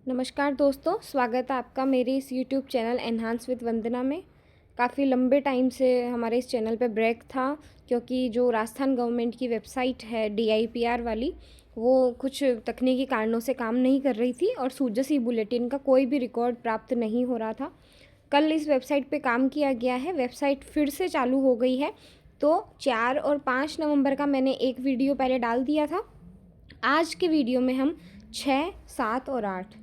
नमस्कार दोस्तों, स्वागत है आपका मेरे इस यूट्यूब चैनल एनहांस विद वंदना में। काफ़ी लंबे टाइम से हमारे इस चैनल पे ब्रेक था क्योंकि जो राजस्थान गवर्नमेंट की वेबसाइट है DIPR वाली, वो कुछ तकनीकी कारणों से काम नहीं कर रही थी और सूजस ई बुलेटिन का कोई भी रिकॉर्ड प्राप्त नहीं हो रहा था। कल इस वेबसाइट पे काम किया गया है, वेबसाइट फिर से चालू हो गई है। तो 4 और 5 नवंबर का मैंने एक वीडियो पहले डाल दिया था। आज के वीडियो में हम 6, 7 और 8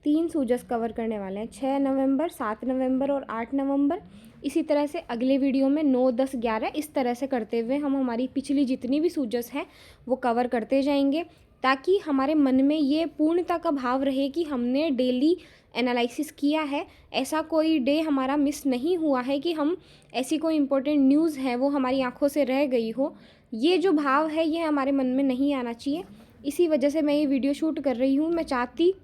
3 सूजस कवर करने वाले हैं। 6 नवंबर, 7 नवंबर और 8 नवंबर। इसी तरह से अगले वीडियो में 9, 10, 11 इस तरह से करते हुए हम हमारी पिछली जितनी भी सूजस हैं वो कवर करते जाएंगे, ताकि हमारे मन में ये पूर्णता का भाव रहे कि हमने डेली एनालिसिस किया है। ऐसा कोई डे हमारा मिस नहीं हुआ है कि हम ऐसी कोई इम्पोर्टेंट न्यूज़ है वो हमारी आंखों से रह गई हो। ये जो भाव है ये हमारे मन में नहीं आना चाहिए। इसी वजह से मैं ये वीडियो शूट कर रही हूँ। मैं चाहती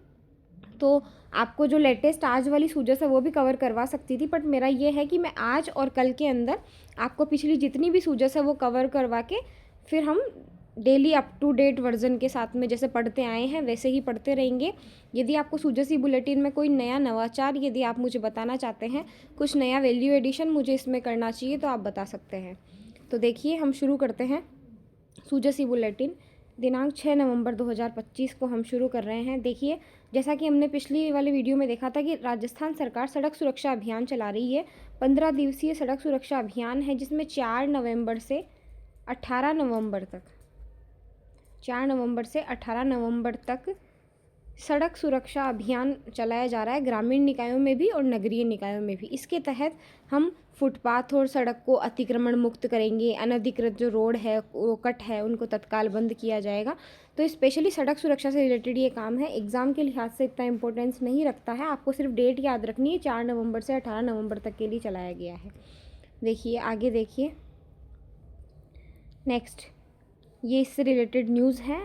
तो आपको जो लेटेस्ट आज वाली सूजस है वो भी कवर करवा सकती थी, बट मेरा ये है कि मैं आज और कल के अंदर आपको पिछली जितनी भी सूजस है वो कवर करवा के फिर हम daily up to date version के साथ में जैसे पढ़ते आए हैं वैसे ही पढ़ते रहेंगे। यदि आपको सूजस ई बुलेटिन में कोई नया नवाचार यदि आप मुझे बताना चाहते हैं, कुछ नया वैल्यू एडिशन मुझे इसमें करना चाहिए, तो आप बता सकते हैं। तो देखिए, हम शुरू करते हैं। सूजस ई बुलेटिन दिनांक 6 नवंबर 2025 को हम शुरू कर रहे हैं। देखिए, जैसा कि हमने पिछली वाले वीडियो में देखा था कि राजस्थान सरकार सड़क सुरक्षा अभियान चला रही है। 15 दिवसीय सड़क सुरक्षा अभियान है जिसमें 4 नवंबर से 18 नवंबर तक 4 नवंबर से 18 नवंबर तक सड़क सुरक्षा अभियान चलाया जा रहा है, ग्रामीण निकायों में भी और नगरीय निकायों में भी। इसके तहत हम फुटपाथ और सड़क को अतिक्रमण मुक्त करेंगे। अनधिकृत जो रोड है वो कट है उनको तत्काल बंद किया जाएगा। तो स्पेशली सड़क सुरक्षा से रिलेटेड ये काम है। एग्ज़ाम के लिहाज से इतना इंपॉर्टेंस नहीं रखता है, आपको सिर्फ डेट याद रखनी है। 4 नवंबर से 18 नवंबर तक के लिए चलाया गया है। देखिए आगे, देखिए नेक्स्ट, ये इससे रिलेटेड न्यूज़ है।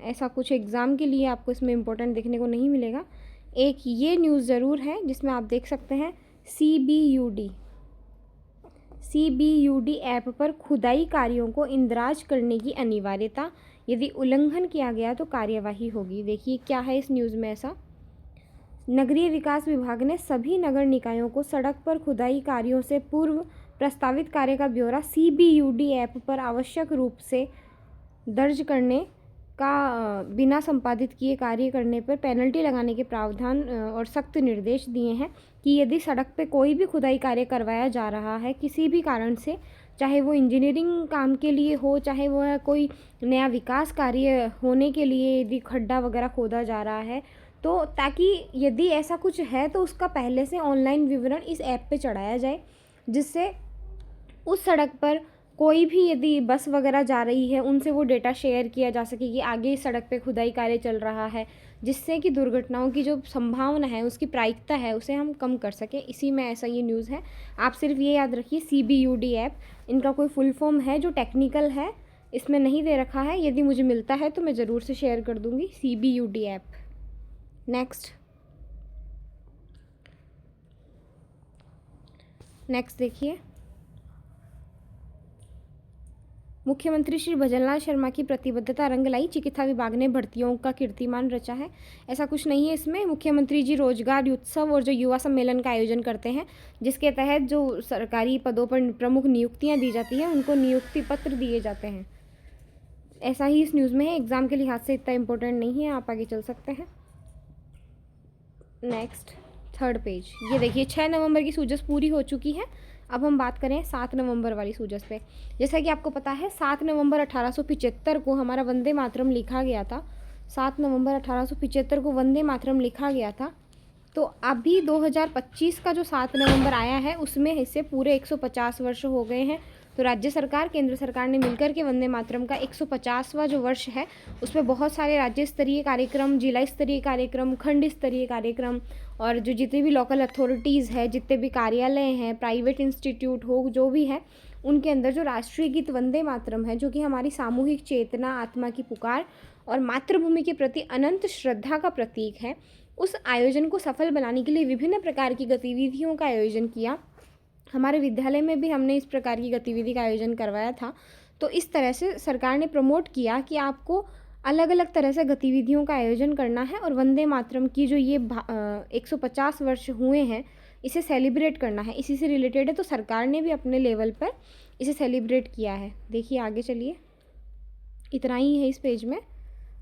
ऐसा कुछ एग्ज़ाम के लिए आपको इसमें इम्पोर्टेंट देखने को नहीं मिलेगा। एक ये न्यूज़ ज़रूर है जिसमें आप देख सकते हैं CBUD ऐप पर खुदाई कार्यों को इंदराज करने की अनिवार्यता, यदि उल्लंघन किया गया तो कार्यवाही होगी। देखिए क्या है इस न्यूज़ में ऐसा। नगरीय विकास विभाग ने सभी नगर निकायों को सड़क पर खुदाई कार्यों से पूर्व प्रस्तावित कार्य का ब्यौरा CBUD ऐप पर आवश्यक रूप से दर्ज करने का बिना संपादित किए कार्य करने पर पेनल्टी लगाने के प्रावधान और सख्त निर्देश दिए हैं कि यदि सड़क पे कोई भी खुदाई कार्य करवाया जा रहा है किसी भी कारण से, चाहे वो इंजीनियरिंग काम के लिए हो, चाहे वो कोई नया विकास कार्य होने के लिए यदि खड्डा वगैरह खोदा जा रहा है, तो ताकि यदि ऐसा कुछ है तो उसका पहले से ऑनलाइन विवरण इस ऐप पे चढ़ाया जाए, जिससे उस सड़क पर कोई भी यदि बस वगैरह जा रही है उनसे वो डेटा शेयर किया जा सके कि आगे इस सड़क पे खुदाई कार्य चल रहा है, जिससे कि दुर्घटनाओं की जो संभावना है, उसकी प्रायिकता है, उसे हम कम कर सकें। इसी में ऐसा ये न्यूज़ है। आप सिर्फ ये याद रखिए CBUD ऐप, इनका कोई फुल फॉर्म है जो टेक्निकल है, इसमें नहीं दे रखा है। यदि मुझे मिलता है तो मैं ज़रूर से शेयर कर दूँगी CBUD ऐप। नेक्स्ट देखिए, मुख्यमंत्री श्री भजनलाल शर्मा की प्रतिबद्धता रंग लाई, चिकित्सा विभाग ने भर्तियों का कीर्तिमान रचा है। ऐसा कुछ नहीं है इसमें। मुख्यमंत्री जी रोजगार उत्सव और जो युवा सम्मेलन का आयोजन करते हैं, जिसके तहत जो सरकारी पदों पर प्रमुख नियुक्तियां दी जाती हैं उनको नियुक्ति पत्र दिए जाते हैं। ऐसा ही इस न्यूज़ में है। एग्ज़ाम के लिहाज से इतना इम्पोर्टेंट नहीं है, आप आगे चल सकते हैं। Next, third page. ये देखिए 6 नवंबर की सूजस पूरी हो चुकी है। अब हम बात करें 7 नवंबर वाली सूजस पे। जैसा कि आपको पता है 7 नवंबर 1875 को हमारा वंदे मातरम लिखा गया था। 7 नवंबर 1875 को वंदे मातरम लिखा गया था। तो अभी 2025 का जो 7 नवंबर आया है उसमें इससे पूरे 150 वर्ष हो गए हैं। तो राज्य सरकार, केंद्र सरकार ने मिलकर के वंदे मातरम का 150वां जो वर्ष है उसमें बहुत सारे राज्य स्तरीय कार्यक्रम, जिला स्तरीय कार्यक्रम, खंड स्तरीय कार्यक्रम और जो जितनी भी लोकल अथॉरिटीज़ है, जितने भी कार्यालय हैं, प्राइवेट इंस्टीट्यूट हो, जो भी है, उनके अंदर जो राष्ट्रीय गीत वंदे मातरम है, जो कि हमारी सामूहिक चेतना, आत्मा की पुकार और मातृभूमि के प्रति अनंत श्रद्धा का प्रतीक है, उस आयोजन को सफल बनाने के लिए विभिन्न प्रकार की गतिविधियों का आयोजन किया। हमारे विद्यालय में भी हमने इस प्रकार की गतिविधि का आयोजन करवाया था। तो इस तरह से सरकार ने प्रमोट किया कि आपको अलग अलग तरह से गतिविधियों का आयोजन करना है और वंदे मातरम की जो ये 150 वर्ष हुए हैं इसे सेलिब्रेट करना है, इसी से रिलेटेड है। तो सरकार ने भी अपने लेवल पर इसे सेलिब्रेट किया है। देखिए आगे चलिए, इतना ही है इस पेज में।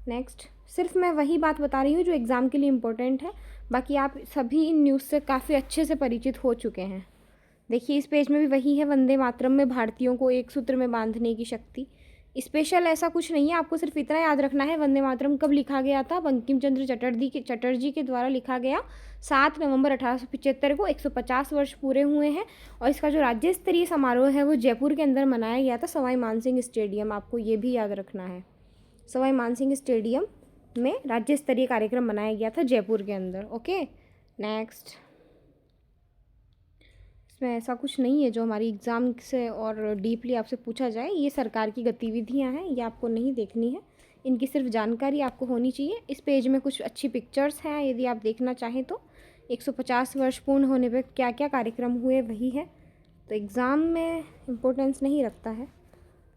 नेक्स्ट, सिर्फ मैं वही बात बता रही हूँ जो एग्ज़ाम के लिए इम्पोर्टेंट है, बाकी आप सभी इन न्यूज़ से काफ़ी अच्छे से परिचित हो चुके हैं। देखिए इस पेज में भी वही है, वंदे मातरम में भारतीयों को एक सूत्र में बांधने की शक्ति। स्पेशल ऐसा कुछ नहीं है, आपको सिर्फ इतना याद रखना है वंदे मातरम कब लिखा गया था। बंकिम चंद्र चटर्जी के द्वारा लिखा गया 7 नवंबर 1875 को। 150 वर्ष पूरे हुए हैं और इसका जो राज्य स्तरीय समारोह है वो जयपुर के अंदर मनाया गया था, सवाई मानसिंह स्टेडियम। आपको ये भी याद रखना है, सवाई मानसिंह स्टेडियम में राज्य स्तरीय कार्यक्रम मनाया गया था जयपुर के अंदर। ओके नेक्स्ट, इसमें ऐसा कुछ नहीं है जो हमारी एग्ज़ाम से और डीपली आपसे पूछा जाए। ये सरकार की गतिविधियां हैं, ये आपको नहीं देखनी है, इनकी सिर्फ जानकारी आपको होनी चाहिए। इस पेज में कुछ अच्छी पिक्चर्स हैं, यदि आप देखना चाहें तो। 150 वर्ष पूर्ण होने पर क्या क्या कार्यक्रम हुए वही है, तो एग्ज़ाम में इम्पोर्टेंस नहीं रखता है।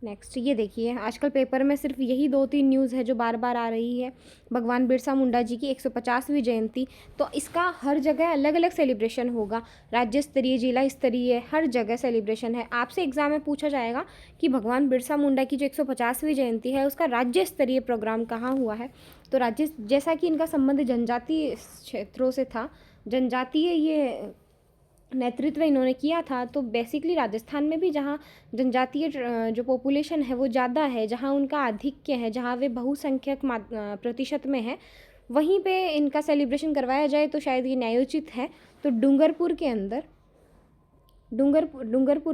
नेक्स्ट, ये देखिए आजकल पेपर में सिर्फ यही 2-3 न्यूज़ है जो बार बार आ रही है। भगवान बिरसा मुंडा जी की 150वीं जयंती, तो इसका हर जगह अलग अलग सेलिब्रेशन होगा, राज्य स्तरीय, जिला स्तरीय, हर जगह सेलिब्रेशन है। आपसे एग्ज़ाम में पूछा जाएगा कि भगवान बिरसा मुंडा की जो 150वीं जयंती है उसका राज्य स्तरीय प्रोग्राम कहाँ हुआ है। तो राज्य, जैसा कि इनका संबंध जनजातीय क्षेत्रों से था, जनजातीय ये नेतृत्व इन्होंने किया था, तो बेसिकली राजस्थान में भी जहाँ जनजातीय जो पॉपुलेशन है वो ज़्यादा है, जहाँ उनका आधिक्य है, जहाँ वे बहुसंख्यक प्रतिशत में है, वहीं पे इनका सेलिब्रेशन करवाया जाए तो शायद ये न्यायोचित है। तो डूंगरपुर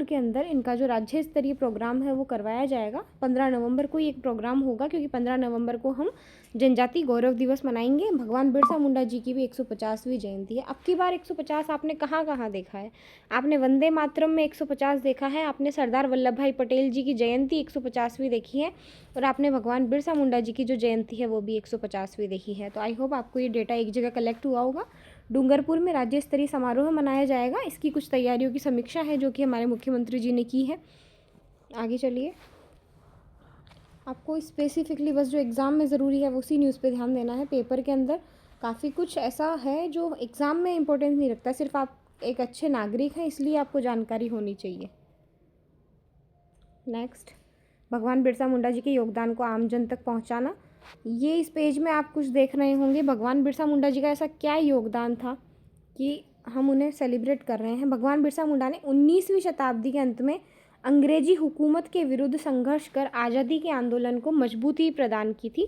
के अंदर इनका जो राज्य स्तरीय प्रोग्राम है वो करवाया जाएगा। 15 नवंबर को ये प्रोग्राम होगा, क्योंकि 15 नवंबर को हम जनजाति गौरव दिवस मनाएंगे। भगवान बिरसा मुंडा जी की भी 150वीं जयंती है। अब की बार 150 आपने कहाँ कहाँ देखा है? आपने वंदे मातरम में 150 देखा है, आपने सरदार वल्लभ भाई पटेल जी की जयंती 150वीं देखी है, और आपने भगवान बिरसा मुंडा जी की जो जयंती है वो भी 150वीं देखी है। तो आई होप आपको ये डेटा एक जगह कलेक्ट हुआ होगा। डूंगरपुर में राज्य स्तरीय समारोह मनाया जाएगा, इसकी कुछ तैयारियों की समीक्षा है जो कि हमारे मुख्यमंत्री जी ने की है। आगे चलिए, आपको स्पेसिफिकली बस जो एग्ज़ाम में ज़रूरी है उसी न्यूज़ पे ध्यान देना है। पेपर के अंदर काफ़ी कुछ ऐसा है जो एग्ज़ाम में इम्पोर्टेंस नहीं रखता, सिर्फ आप एक अच्छे नागरिक हैं इसलिए आपको जानकारी होनी चाहिए। नेक्स्ट, भगवान बिरसा मुंडा जी के योगदान को आम जन तक पहुंचाना। ये इस पेज में आप कुछ देख रहे होंगे, भगवान बिरसा मुंडा जी का ऐसा क्या योगदान था कि हम उन्हें सेलिब्रेट कर रहे हैं। भगवान बिरसा मुंडा ने 19वीं शताब्दी के अंत में अंग्रेजी हुकूमत के विरुद्ध संघर्ष कर आज़ादी के आंदोलन को मजबूती प्रदान की थी,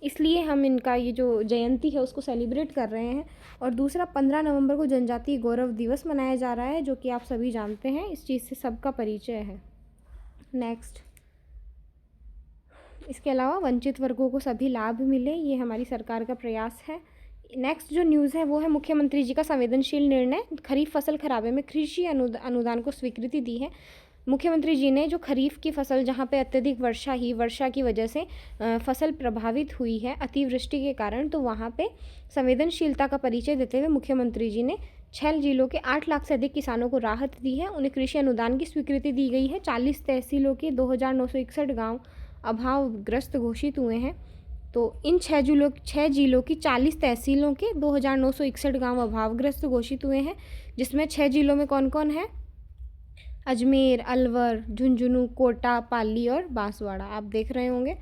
इसलिए हम इनका ये जो जयंती है उसको सेलिब्रेट कर रहे हैं। और दूसरा, 15 नवंबर को जनजातीय गौरव दिवस मनाया जा रहा है, जो कि आप सभी जानते हैं, इस चीज़ से सबका परिचय है। नेक्स्ट, इसके अलावा वंचित वर्गों को सभी लाभ मिले, ये हमारी सरकार का प्रयास है। नेक्स्ट जो न्यूज़ है वो है मुख्यमंत्री जी का संवेदनशील निर्णय, खरीफ फसल खराबे में कृषि अनुदान को स्वीकृति दी है। मुख्यमंत्री जी ने जो खरीफ की फसल, जहाँ पे अत्यधिक वर्षा की वजह से फसल प्रभावित हुई है अतिवृष्टि के कारण, तो वहाँ पे संवेदनशीलता का परिचय देते हुए मुख्यमंत्री जी ने 6 जिलों के 8 लाख से अधिक किसानों को राहत दी है। उन्हें कृषि अनुदान की स्वीकृति दी गई है। 40 तहसीलों के 2961 गाँव अभावग्रस्त घोषित हुए हैं। तो इन 6 जिलों की 40 तहसीलों के 2961 गाँव अभावग्रस्त घोषित हुए हैं, जिसमें 6 जिलों में कौन कौन है? अजमेर, अलवर, झुंझुनू, कोटा, पाली और बांसवाड़ा। आप देख रहे होंगे,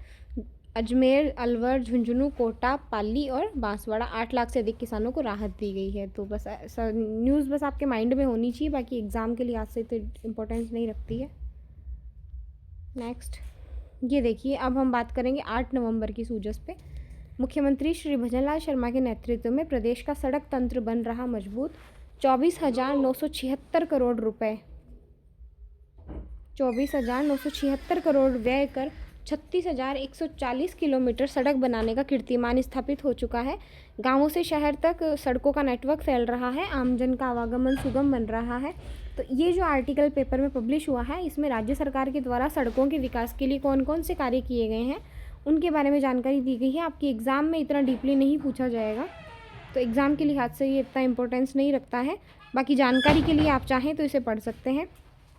अजमेर, अलवर, झुंझुनू, कोटा, पाली और बांसवाड़ा। 8 लाख से अधिक किसानों को राहत दी गई है। तो बस ऐसा न्यूज़ बस आपके माइंड में होनी चाहिए, बाकी एग्ज़ाम के लिहाज से तो इम्पोर्टेंस नहीं रखती है। नेक्स्ट, ये देखिए, अब हम बात करेंगे 8 नवंबर की सूजस पे। मुख्यमंत्री श्री भजनलाल शर्मा के नेतृत्व में प्रदेश का सड़क तंत्र बन रहा मजबूत। 24,976 करोड़ रुपए, 24,976 करोड़ व्यय कर 36,140 किलोमीटर सड़क बनाने का कीर्तिमान स्थापित हो चुका है। गांवों से शहर तक सड़कों का नेटवर्क फैल रहा है, आमजन का आवागमन सुगम बन रहा है। तो ये जो आर्टिकल पेपर में पब्लिश हुआ है, इसमें राज्य सरकार के द्वारा सड़कों के विकास के लिए कौन कौन से कार्य किए गए हैं उनके बारे में जानकारी दी गई है। आपकी एग्ज़ाम में इतना डीपली नहीं पूछा जाएगा, तो एग्ज़ाम के लिहाज से ये इतना इम्पोर्टेंस नहीं रखता है। बाकी जानकारी के लिए आप चाहें तो इसे पढ़ सकते हैं।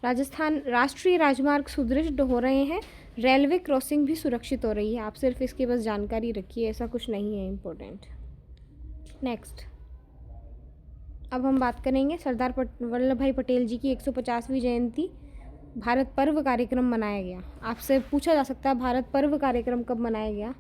राजस्थान राष्ट्रीय राजमार्ग सुदृढ़ हो रहे हैं। रेलवे क्रॉसिंग भी सुरक्षित हो रही है। आप सिर्फ इसकी बस जानकारी रखिए, ऐसा कुछ नहीं है इम्पोर्टेंट। नेक्स्ट, अब हम बात करेंगे सरदार वल्लभ भाई पटेल जी की 150वीं जयंती भारत पर्व कार्यक्रम मनाया गया। आपसे पूछा जा सकता है भारत पर्व कार्यक्रम कब मनाया गया,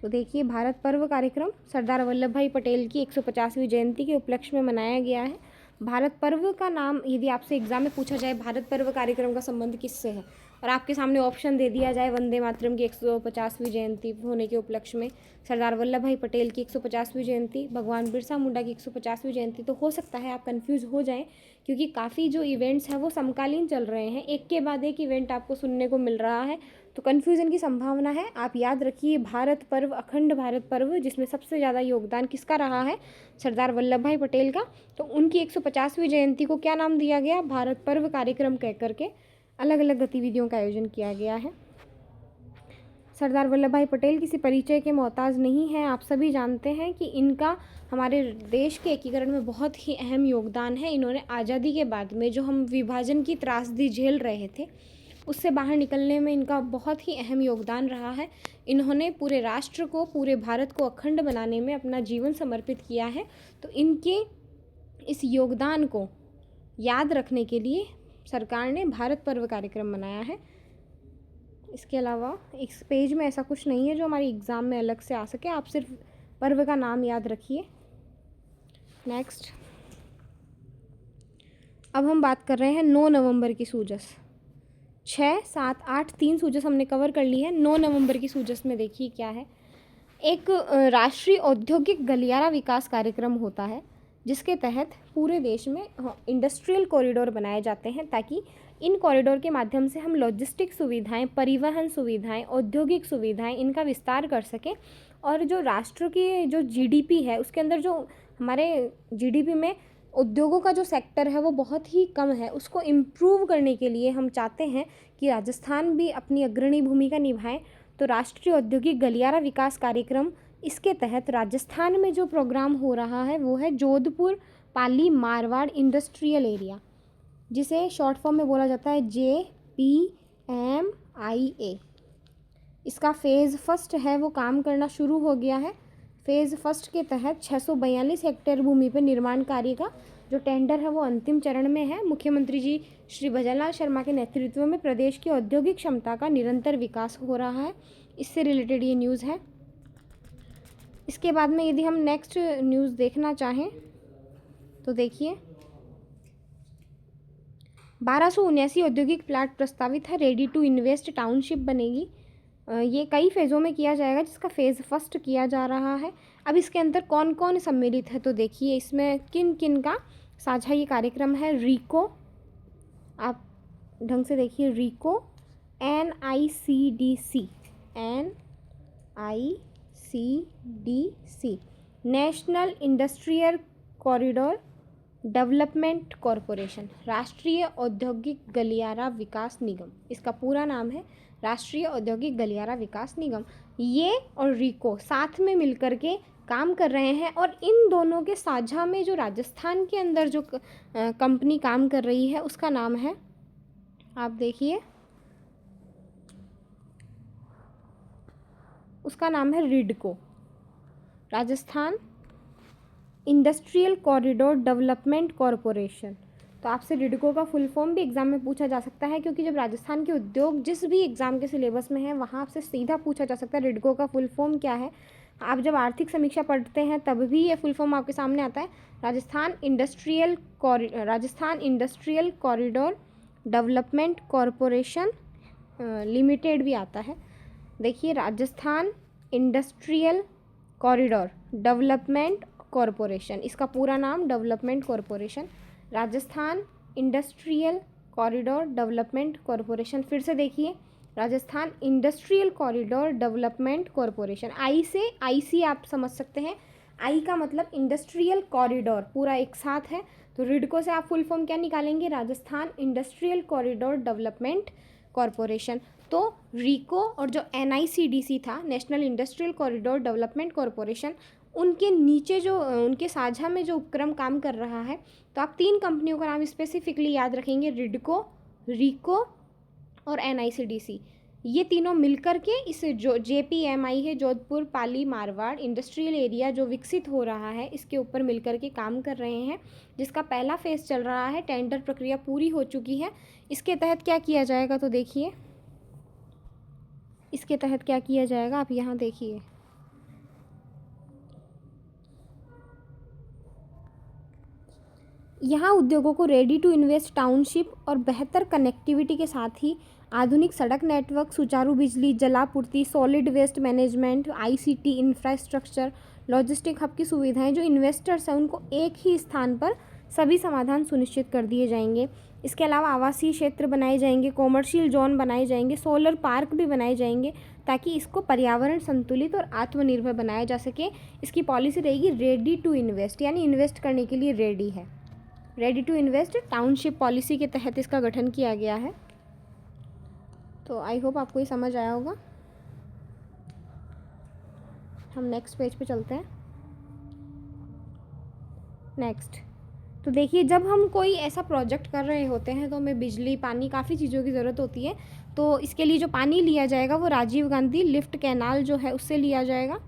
तो देखिए भारत पर्व कार्यक्रम सरदार वल्लभ भाई पटेल की 150वीं जयंती के उपलक्ष्य में मनाया गया है। भारत पर्व का नाम, यदि आपसे एग्जाम में पूछा जाए भारत पर्व कार्यक्रम का संबंध किससे है, और आपके सामने ऑप्शन दे दिया जाए वंदे मातरम की 150वीं जयंती होने के उपलक्ष्य में, सरदार वल्लभ भाई पटेल की 150वीं जयंती, भगवान बिरसा मुंडा की 150वीं जयंती, तो हो सकता है आप कंफ्यूज हो जाएं, क्योंकि काफ़ी जो इवेंट्स हैं वो समकालीन चल रहे हैं, एक के बाद एक इवेंट आपको सुनने को मिल रहा है, तो कन्फ्यूज़न की संभावना है। आप याद रखिए भारत पर्व, अखंड भारत पर्व, जिसमें सबसे ज़्यादा योगदान किसका रहा है, सरदार वल्लभ भाई पटेल का, तो उनकी 150वीं जयंती को क्या नाम दिया गया, भारत पर्व कार्यक्रम कह करके अलग अलग गतिविधियों का आयोजन किया गया है। सरदार वल्लभ भाई पटेल किसी परिचय के मोहताज नहीं हैं। आप सभी जानते हैं कि इनका हमारे देश के एकीकरण में बहुत ही अहम योगदान है। इन्होंने आज़ादी के बाद में जो हम विभाजन की त्रासदी झेल रहे थे, उससे बाहर निकलने में इनका बहुत ही अहम योगदान रहा है। इन्होंने पूरे राष्ट्र को, पूरे भारत को अखंड बनाने में अपना जीवन समर्पित किया है। तो इनके इस योगदान को याद रखने के लिए सरकार ने भारत पर्व कार्यक्रम मनाया है। इसके अलावा इस पेज में ऐसा कुछ नहीं है जो हमारी एग्ज़ाम में अलग से आ सके, आप सिर्फ पर्व का नाम याद रखिए। नेक्स्ट, अब हम बात कर रहे हैं 9 नवंबर की सूजस। 6, 7, 8 3 सूजस हमने कवर कर ली है। 9 नवंबर की सूजस में देखिए क्या है, एक राष्ट्रीय औद्योगिक गलियारा विकास कार्यक्रम होता है, जिसके तहत पूरे देश में इंडस्ट्रियल कॉरिडोर बनाए जाते हैं, ताकि इन कॉरिडोर के माध्यम से हम लॉजिस्टिक सुविधाएं, परिवहन सुविधाएं, औद्योगिक सुविधाएं, इनका विस्तार कर सकें। और जो राष्ट्र की जो जीडीपी है, उसके अंदर जो हमारे जीडीपी में उद्योगों का जो सेक्टर है वो बहुत ही कम है, उसको इम्प्रूव करने के लिए हम चाहते हैं कि राजस्थान भी अपनी अग्रणी भूमिका निभाए। तो राष्ट्रीय औद्योगिक गलियारा विकास कार्यक्रम, इसके तहत राजस्थान में जो प्रोग्राम हो रहा है वो है जोधपुर पाली मारवाड़ इंडस्ट्रियल एरिया, जिसे शॉर्ट फॉर्म में बोला जाता है JPMIA। इसका फ़ेज़ फर्स्ट है वो काम करना शुरू हो गया है। फ़ेज़ फर्स्ट के तहत 642 हेक्टेयर भूमि पर निर्माण कार्य का जो टेंडर है वो अंतिम चरण में है। मुख्यमंत्री जी श्री भजनलाल शर्मा के नेतृत्व में प्रदेश की औद्योगिक क्षमता का निरंतर विकास हो रहा है। इससे रिलेटेड ये न्यूज़ है। इसके बाद में यदि हम नेक्स्ट न्यूज़ देखना चाहें तो देखिए 1279 औद्योगिक प्लाट प्रस्तावित है। रेडी टू इन्वेस्ट टाउनशिप बनेगी। ये कई फेज़ों में किया जाएगा, जिसका फ़ेज़ फर्स्ट किया जा रहा है। अब इसके अंदर कौन कौन सम्मिलित है तो देखिए इसमें किन किन का साझा ये कार्यक्रम है। रीको, आप ढंग से देखिए, RIICO, NICDC, national industrial corridor development corporation, राष्ट्रीय औद्योगिक गलियारा विकास निगम, इसका पूरा नाम है राष्ट्रीय औद्योगिक गलियारा विकास निगम। ये और रीको साथ में मिलकर के काम कर रहे हैं, और इन दोनों के साझा में जो राजस्थान के अंदर जो कंपनी काम कर रही है उसका नाम है, आप देखिए उसका नाम है RIDCO, Rajasthan industrial corridor development corporation. तो आपसे रिडको का फुल फॉर्म भी एग्जाम में पूछा जा सकता है, क्योंकि जब राजस्थान के उद्योग जिस भी एग्जाम के सिलेबस में है वहाँ आपसे सीधा पूछा जा सकता है रिडको का फुल फॉर्म क्या है। आप जब आर्थिक समीक्षा पढ़ते हैं तब भी ये फुल फॉर्म आपके सामने आता है। Rajasthan industrial corridor development corporation limited भी आता है। देखिए Rajasthan industrial corridor development corporation, इसका पूरा नाम development corporation, Rajasthan industrial corridor development corporation. फिर से देखिए Rajasthan industrial corridor development corporation. I से आप समझ सकते हैं, आई का मतलब इंडस्ट्रियल कॉरिडोर पूरा एक साथ है। तो रिडको से आप फुल फॉर्म क्या निकालेंगे, Rajasthan industrial corridor development corporation. तो रीको और जो NICDC था, national industrial corridor development corporation, उनके नीचे जो उनके साझा में जो उपक्रम काम कर रहा है, तो आप 3 कंपनियों का नाम स्पेसिफिकली याद रखेंगे, रिडको, रीको और NICDC। ये तीनों मिलकर के इस जो JPMI है, जोधपुर पाली मारवाड़ इंडस्ट्रियल एरिया जो विकसित हो रहा है, इसके ऊपर मिलकर के काम कर रहे हैं, जिसका पहला फेज़ चल रहा है। टेंडर प्रक्रिया पूरी हो चुकी है। इसके तहत क्या किया जाएगा, तो देखिए इसके तहत क्या किया जाएगा, आप यहाँ देखिए। यहाँ उद्योगों को रेडी टू इन्वेस्ट टाउनशिप और बेहतर कनेक्टिविटी के साथ ही आधुनिक सड़क नेटवर्क, सुचारू बिजली, जलापूर्ति, solid waste management, ICT infrastructure, logistic hub की सुविधाएं जो इन्वेस्टर्स हैं उनको एक ही स्थान पर सभी समाधान सुनिश्चित कर दिए जाएंगे। इसके अलावा आवासीय क्षेत्र बनाए जाएंगे, कॉमर्शियल जोन बनाए जाएंगे, सोलर पार्क भी बनाए जाएंगे, ताकि इसको पर्यावरण संतुलित और आत्मनिर्भर बनाया जा सके। इसकी पॉलिसी रहेगी रेडी टू इन्वेस्ट, यानी इन्वेस्ट करने के लिए रेडी है। Ready to invest township policy के तहत इसका गठन किया गया है। तो आई होप आपको ये समझ आया होगा। हम नेक्स्ट पेज पे चलते हैं। नेक्स्ट, तो देखिए, जब हम कोई ऐसा प्रोजेक्ट कर रहे होते हैं तो हमें बिजली, पानी, काफ़ी चीज़ों की ज़रूरत होती है। तो इसके लिए जो पानी लिया जाएगा वो राजीव गांधी लिफ्ट कैनाल जो है उससे लिया जाएगा।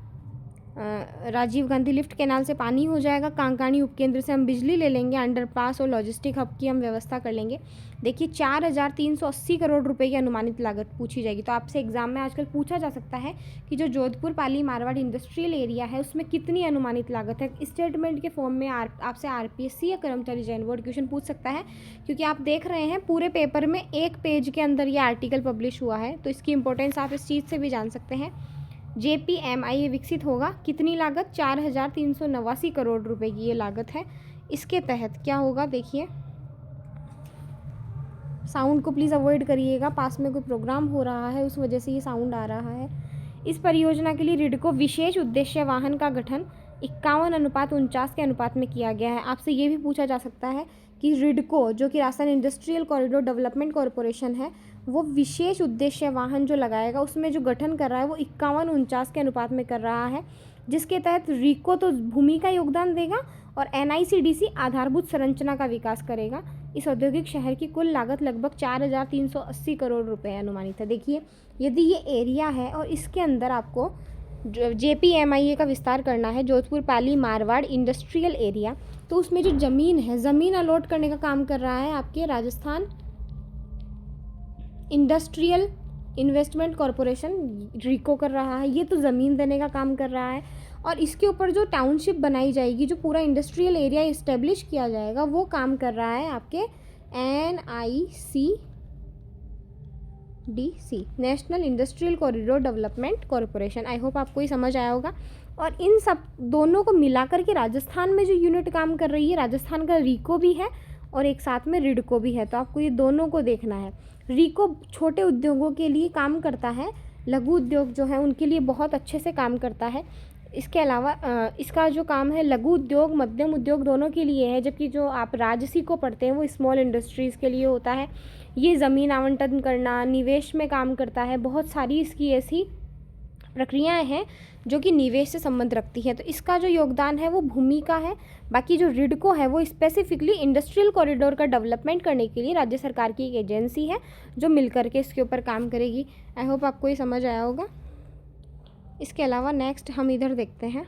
राजीव गांधी लिफ्ट कैनाल से पानी हो जाएगा। कांकाणी उपकेंद्र से हम बिजली ले लेंगे। अंडरपास और लॉजिस्टिक हब की हम व्यवस्था कर लेंगे। देखिए 4,380 करोड़ रुपए की अनुमानित लागत पूछी जाएगी। तो आपसे एग्जाम में आजकल पूछा जा सकता है कि जो जोधपुर पाली मारवाड़ इंडस्ट्रियल एरिया है उसमें कितनी अनुमानित लागत है। स्टेटमेंट के फॉर्म में आपसे RPSC या कर्मचारी चयन बोर्ड क्वेश्चन पूछ सकता है, क्योंकि आप देख रहे हैं पूरे पेपर में एक पेज के अंदर ये आर्टिकल पब्लिश हुआ है। तो इसकी इंपॉर्टेंस आप इस चीज़ से भी जान सकते हैं। JPMI विकसित होगा, कितनी लागत, 4,389 करोड़ रुपए की ये लागत है। इसके तहत क्या होगा, देखिए, साउंड को प्लीज़ अवॉइड करिएगा, पास में कोई प्रोग्राम हो रहा है उस वजह से ये साउंड आ रहा है। इस परियोजना के लिए रिडको विशेष उद्देश्य वाहन का गठन 51:49 के अनुपात में किया गया है। आपसे ये भी पूछा जा सकता है कि रिडको जो कि Rajasthan industrial corridor development corporation है, वो विशेष उद्देश्य वाहन जो लगाएगा उसमें जो गठन कर रहा है वो 51:49 के अनुपात में कर रहा है, जिसके तहत रिको तो भूमि का योगदान देगा और NICDC आधारभूत संरचना का विकास करेगा। इस औद्योगिक शहर की कुल लागत लगभग 4,380 करोड़ रुपए अनुमानित है। देखिए, यदि ये एरिया है और इसके अंदर आपको JPMI का विस्तार करना है, जोधपुर पाली मारवाड़ इंडस्ट्रियल एरिया, तो उसमें जो ज़मीन है, ज़मीन अलॉट करने का काम कर रहा है आपके राजस्थान इंडस्ट्रियल इन्वेस्टमेंट कॉरपोरेशन, रिको कर रहा है। ये तो ज़मीन देने का काम कर रहा है और इसके ऊपर जो टाउनशिप बनाई जाएगी, जो पूरा इंडस्ट्रियल एरिया इस्टेब्लिश किया जाएगा, वो काम कर रहा है आपके NICDC, national industrial corridor development corporation. I hope आपको ये समझ आया होगा। और इन सब दोनों को मिलाकर के राजस्थान में जो यूनिट काम कर रही है, राजस्थान का रिको भी है और एक साथ में रिडको भी है। तो आपको ये दोनों को देखना है। रिको छोटे उद्योगों के लिए काम करता है, लघु उद्योग जो है उनके लिए बहुत अच्छे से काम करता है। इसके अलावा इसका जो काम है लघु उद्योग, मध्यम उद्योग दोनों के लिए है, जबकि जो आप राजसी को पढ़ते हैं वो स्मॉल इंडस्ट्रीज़ के लिए होता है। ये ज़मीन आवंटन करना, निवेश में काम करता है। बहुत सारी इसकी ऐसी प्रक्रियाएं हैं जो कि निवेश से संबंध रखती हैं। तो इसका जो योगदान है वो भूमि का है। बाकी जो रिडको है वो स्पेसिफिकली इंडस्ट्रियल कॉरिडोर का डेवलपमेंट करने के लिए राज्य सरकार की एक एजेंसी है जो मिलकर के इसके ऊपर काम करेगी। आई होप आपको ये समझ आया होगा। इसके अलावा नेक्स्ट हम इधर देखते हैं,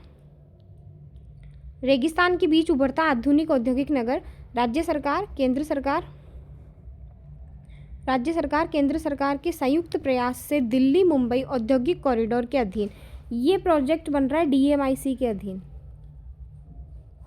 रेगिस्तान के बीच उभरता आधुनिक औद्योगिक नगर, राज्य सरकार केंद्र सरकार के संयुक्त प्रयास से दिल्ली मुंबई औद्योगिक कॉरिडोर के अधीन ये प्रोजेक्ट बन रहा है। DMIC के अधीन,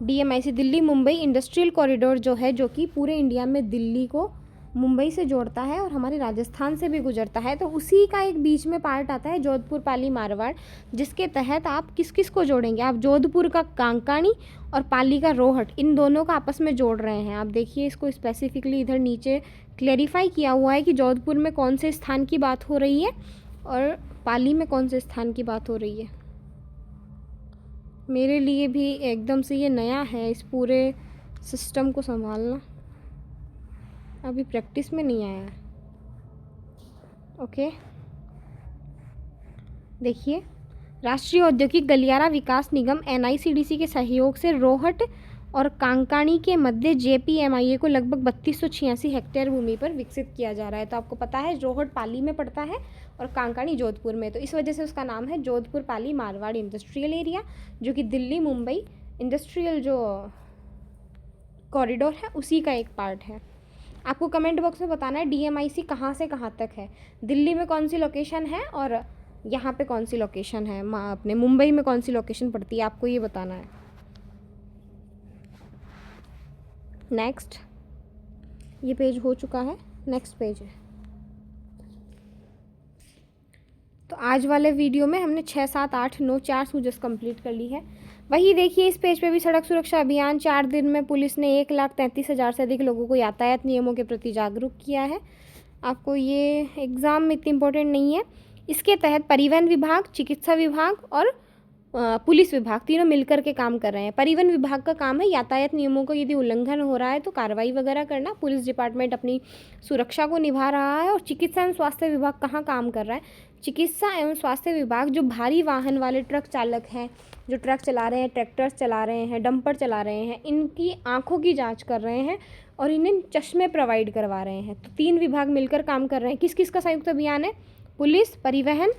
DMIC Delhi Mumbai industrial corridor जो है, जो कि पूरे इंडिया में दिल्ली को मुंबई से जोड़ता है और हमारे राजस्थान से भी गुजरता है। तो उसी का एक बीच में पार्ट आता है जोधपुर पाली मारवाड़, जिसके तहत आप किस किस को जोड़ेंगे, आप जोधपुर का कांकाणी और पाली का रोहट, इन दोनों का आपस में जोड़ रहे हैं। आप देखिए इसको स्पेसिफिकली इधर नीचे क्लेरिफाई किया हुआ है कि जोधपुर में कौन से स्थान की बात हो रही है और पाली में कौन से स्थान की बात हो रही है। मेरे लिए भी एकदम से ये नया है इस पूरे सिस्टम को संभालना, अभी प्रैक्टिस में नहीं आया है। ओके, देखिए, राष्ट्रीय औद्योगिक गलियारा विकास निगम NICDC के सहयोग से रोहट और कांकाणी के मध्य JPMI को लगभग 3286 हेक्टेयर भूमि पर विकसित किया जा रहा है। तो आपको पता है रोहट पाली में पड़ता है और कांकाणी जोधपुर में। तो इस वजह से उसका नाम है जोधपुर पाली मारवाड़ इंडस्ट्रियल एरिया, जो कि दिल्ली मुंबई इंडस्ट्रियल जो कॉरिडोर है उसी का एक पार्ट है। आपको कमेंट बॉक्स में बताना है DMIC कहाँ से कहाँ तक है, दिल्ली में कौन सी लोकेशन है और यहाँ पे कौन सी लोकेशन है, अपने मुंबई में कौन सी लोकेशन पड़ती है, आपको ये बताना है। नेक्स्ट, ये पेज हो चुका है, नेक्स्ट पेज है। तो आज वाले वीडियो में हमने 6, 7, 8, 9 4 सूजस कंप्लीट कर ली है। वही देखिए इस पेज पे भी सड़क सुरक्षा अभियान 4 दिन में पुलिस ने 1,33,000 से अधिक लोगों को यातायात नियमों के प्रति जागरूक किया है। आपको ये एग्ज़ाम में इतनी इम्पोर्टेंट नहीं है। इसके तहत परिवहन विभाग, चिकित्सा विभाग और पुलिस विभाग तीनों मिलकर के काम कर रहे हैं। परिवहन विभाग का काम है यातायात नियमों को यदि उल्लंघन हो रहा है तो कार्रवाई वगैरह करना। पुलिस डिपार्टमेंट अपनी सुरक्षा को निभा रहा है। और चिकित्सा एवं स्वास्थ्य विभाग कहाँ काम कर रहा है? चिकित्सा एवं स्वास्थ्य विभाग जो भारी वाहन वाले ट्रक चालक हैं, जो ट्रक चला रहे हैं, ट्रैक्टर्स चला रहे हैं, डंपर चला रहे हैं, इनकी आँखों की जाँच कर रहे हैं और इन्हें चश्मे प्रोवाइड करवा रहे हैं। तो 3 विभाग मिलकर काम कर रहे हैं। किस किस का संयुक्त अभियान है? पुलिस, परिवहन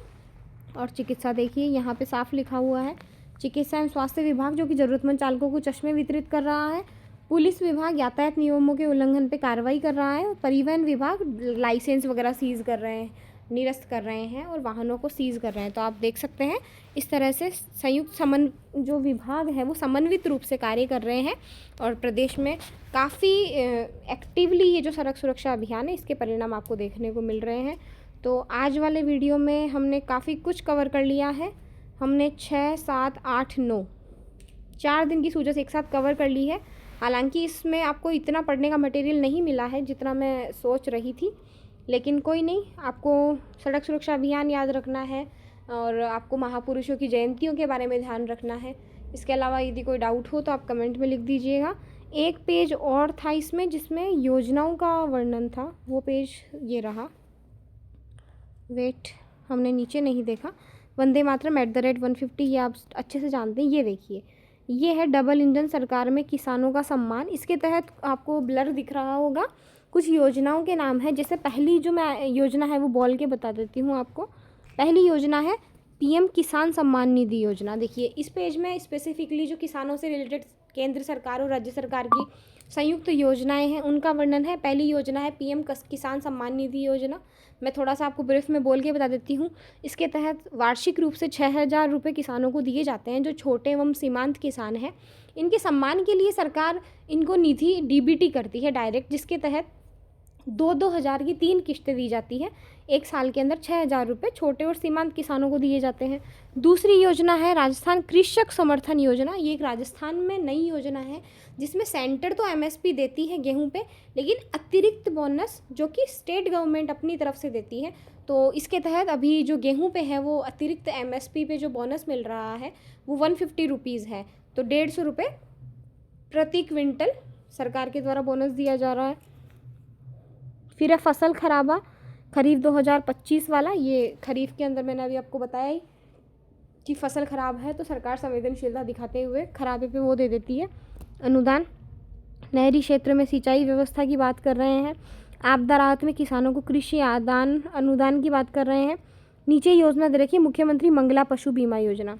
और चिकित्सा। देखिए यहाँ पे साफ लिखा हुआ है, चिकित्सा एवं स्वास्थ्य विभाग जो कि ज़रूरतमंद चालकों को चश्मे वितरित कर रहा है, पुलिस विभाग यातायात नियमों के उल्लंघन पे कार्रवाई कर रहा है, और परिवहन विभाग लाइसेंस वगैरह सीज़ कर रहे हैं, निरस्त कर रहे हैं और वाहनों को सीज़ कर रहे हैं। तो आप देख सकते हैं इस तरह से संयुक्त जो विभाग है वो समन्वित रूप से कार्य कर रहे हैं और प्रदेश में काफ़ी एक्टिवली ये जो सड़क सुरक्षा अभियान है इसके परिणाम आपको देखने को मिल रहे हैं। तो आज वाले वीडियो में हमने काफ़ी कुछ कवर कर लिया है। हमने 6, 7, 8, 9 4 दिन की सूजस एक साथ कवर कर ली है। हालांकि इसमें आपको इतना पढ़ने का मटेरियल नहीं मिला है जितना मैं सोच रही थी, लेकिन कोई नहीं, आपको सड़क सुरक्षा अभियान याद रखना है और आपको महापुरुषों की जयंतियों के बारे में ध्यान रखना है। इसके अलावा यदि कोई डाउट हो तो आप कमेंट में लिख दीजिएगा। एक पेज और था इसमें जिसमें योजनाओं का वर्णन था, वो पेज ये रहा। वेट, हमने नीचे नहीं देखा। वंदे मातरम @150, ये आप अच्छे से जानते हैं। ये देखिए, ये है डबल इंजन सरकार में किसानों का सम्मान। इसके तहत आपको ब्लर दिख रहा होगा, कुछ योजनाओं के नाम है। जैसे पहली जो मैं योजना है वो बोल के बता देती हूँ आपको। पहली योजना है PM किसान सम्मान निधि योजना। देखिए इस पेज में स्पेसिफिकली जो किसानों से रिलेटेड केंद्र सरकार और राज्य सरकार की संयुक्त योजनाएं हैं उनका वर्णन है। पहली योजना है PM किसान सम्मान निधि योजना। मैं थोड़ा सा आपको ब्रीफ में बोल के बता देती हूँ। इसके तहत वार्षिक रूप से 6,000 रुपये किसानों को दिए जाते हैं जो छोटे एवं सीमांत किसान हैं। इनके सम्मान के लिए सरकार इनको निधि DBT करती है डायरेक्ट, जिसके तहत 2-2 हज़ार की 3 किश्तें दी जाती हैं। एक साल के अंदर 6,000 रुपये छोटे और सीमांत किसानों को दिए जाते हैं। दूसरी योजना है राजस्थान कृषक समर्थन योजना। ये एक राजस्थान में नई योजना है जिसमें सेंटर तो MSP देती है गेहूं पे, लेकिन अतिरिक्त बोनस जो कि स्टेट गवर्नमेंट अपनी तरफ से देती है। तो इसके तहत अभी जो गेहूं पे है वो अतिरिक्त MSP पे जो बोनस मिल रहा है वो 150 रुपीज़ है। तो 150 रुपये प्रति क्विंटल सरकार के द्वारा बोनस दिया जा रहा है। फिर है फसल खराबा, खरीफ 2025 वाला। ये खरीफ के अंदर मैंने अभी आपको बताया ही कि फसल ख़राब है तो सरकार संवेदनशीलता दिखाते हुए खराबे पे वो दे देती है अनुदान। नहरी क्षेत्र में सिंचाई व्यवस्था की बात कर रहे हैं। आपदा राहत में किसानों को कृषि आदान अनुदान की बात कर रहे हैं। नीचे योजना दे रखी है मुख्यमंत्री मंगला पशु बीमा योजना।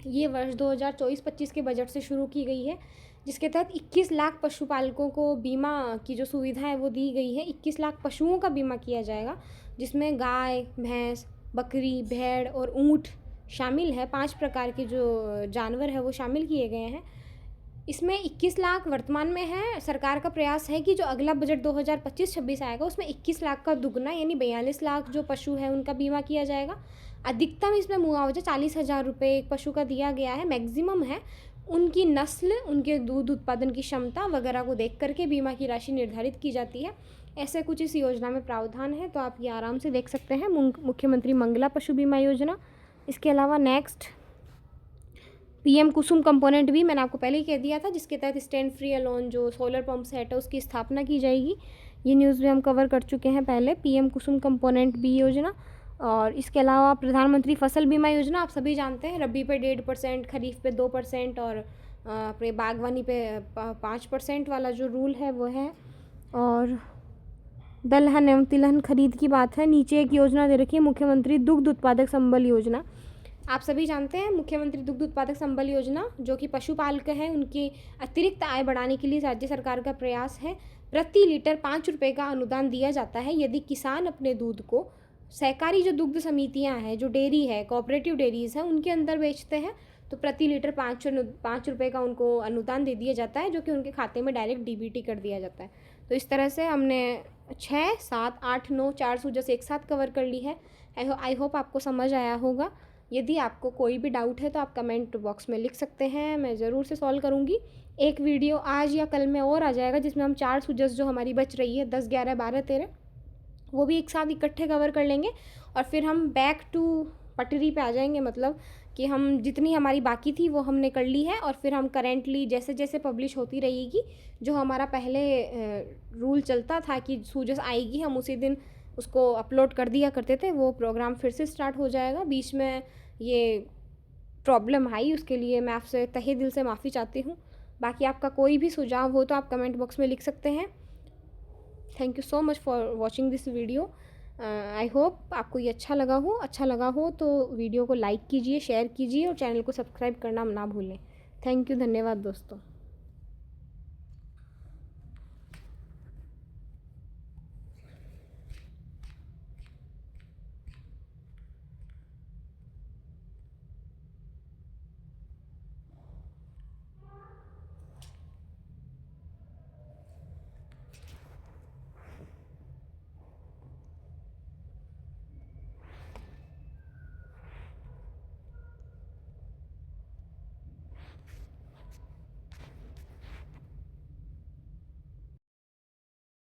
ये वर्ष 2024-25 के बजट से शुरू की गई है, जिसके तहत 21 लाख पशुपालकों को बीमा की जो सुविधा है वो दी गई है। 21 लाख पशुओं का बीमा किया जाएगा, जिसमें गाय, भैंस, बकरी, भेड़ और ऊँट शामिल है। 5 प्रकार के जो जानवर है वो शामिल किए गए हैं। इसमें 21 लाख वर्तमान में है। सरकार का प्रयास है कि जो अगला बजट 2025-26 आएगा उसमें 21 लाख का दुगना यानी 42 लाख जो पशु है उनका बीमा किया जाएगा। अधिकतम इसमें मुआवजा 40,000 रुपये एक पशु का दिया गया है। मैक्सिमम है उनकी नस्ल, उनके दूध उत्पादन की क्षमता वगैरह को देख करके बीमा की राशि निर्धारित की जाती है। ऐसे कुछ इस योजना में प्रावधान है, तो आप ये आराम से देख सकते हैं मुख्यमंत्री मंगला पशु बीमा योजना। इसके अलावा नेक्स्ट PM कुसुम कंपोनेंट भी मैंने आपको पहले ही कह दिया था, जिसके तहत स्टैंड फ्री अलोन जो सोलर पंप सेट है उसकी स्थापना की जाएगी। ये न्यूज़ भी हम कवर कर चुके हैं पहले। PM कुसुम कंपोनेंट B योजना। और इसके अलावा प्रधानमंत्री फसल बीमा योजना आप सभी जानते हैं, रबी पे 1.5%, खरीफ पे 2% और अपने बागवानी पे 5% वाला जो रूल है वो है। और दलहन एवं तिलहन खरीद की बात है। नीचे एक योजना दे रखी है, मुख्यमंत्री दुग्ध उत्पादक संबल योजना। आप सभी जानते हैं मुख्यमंत्री दुग्ध उत्पादक संबल योजना, जो कि पशुपालक हैं, उनकी अतिरिक्त आय बढ़ाने के लिए राज्य सरकार का प्रयास है। प्रति लीटर 5 रुपये का अनुदान दिया जाता है यदि किसान अपने दूध को सहकारी जो दुग्ध समितियां हैं, जो डेयरी है, कोऑपरेटिव डेयरीज़ हैं, उनके अंदर बेचते हैं तो प्रति लीटर 5 रुपये का उनको अनुदान दे दिया जाता है, जो कि उनके खाते में डायरेक्ट डीबीटी कर दिया जाता है। तो इस तरह से हमने 6, 7, 8, 9 4 सूजस एक साथ कवर कर ली है। आई होप आपको समझ आया होगा। यदि आपको कोई भी डाउट है तो आप कमेंट बॉक्स में लिख सकते हैं, मैं ज़रूर से सॉल्व करूँगी। एक वीडियो आज या कल में और आ जाएगा जिसमें हम 4 सूजस जो हमारी बच रही है 10, 11, 12, 13, वो भी एक साथ इकट्ठे कवर कर लेंगे और फिर हम बैक टू पटरी पे आ जाएंगे। मतलब कि हम जितनी हमारी बाकी थी वो हमने कर ली है और फिर हम करेंटली जैसे जैसे पब्लिश होती रहेगी, जो हमारा पहले रूल चलता था कि सूजस आएगी हम उसी दिन उसको अपलोड कर दिया करते थे, वो प्रोग्राम फिर से स्टार्ट हो जाएगा। बीच में ये प्रॉब्लम आई, उसके लिए मैं आपसे तहे दिल से माफ़ी चाहती हूँ। बाकी आपका कोई भी सुझाव हो तो आप कमेंट बॉक्स में लिख सकते हैं। Thank you so much for watching this video. I hope आपको ये अच्छा लगा हो तो वीडियो को लाइक कीजिए, शेयर कीजिए और चैनल को सब्सक्राइब करना ना भूलें। थैंक यू, धन्यवाद दोस्तों।